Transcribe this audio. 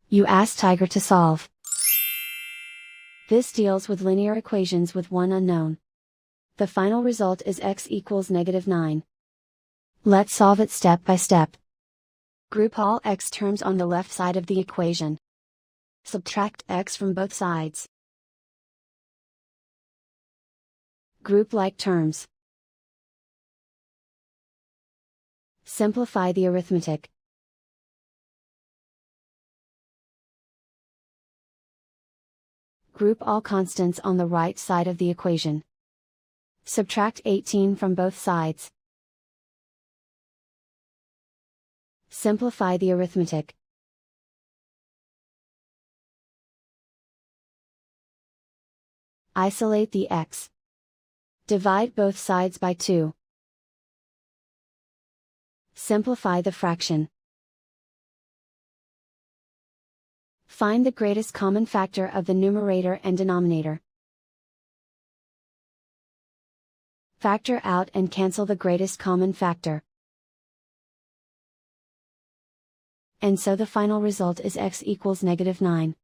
You ask Tiger to solve. This deals with linear equations with one unknown. The final result is x equals -9. Let's solve it step by step. Group all x terms on the left side of the equation. Subtract x from both sides. Group like terms. Simplify the arithmetic. Group all constants on the right side of the equation. Subtract 18 from both sides. Simplify the arithmetic. Isolate the x. Divide both sides by 2. Simplify the fraction. Find the greatest common factor of the numerator and denominator. Factor out and cancel the greatest common factor. And so the final result is x equals -9.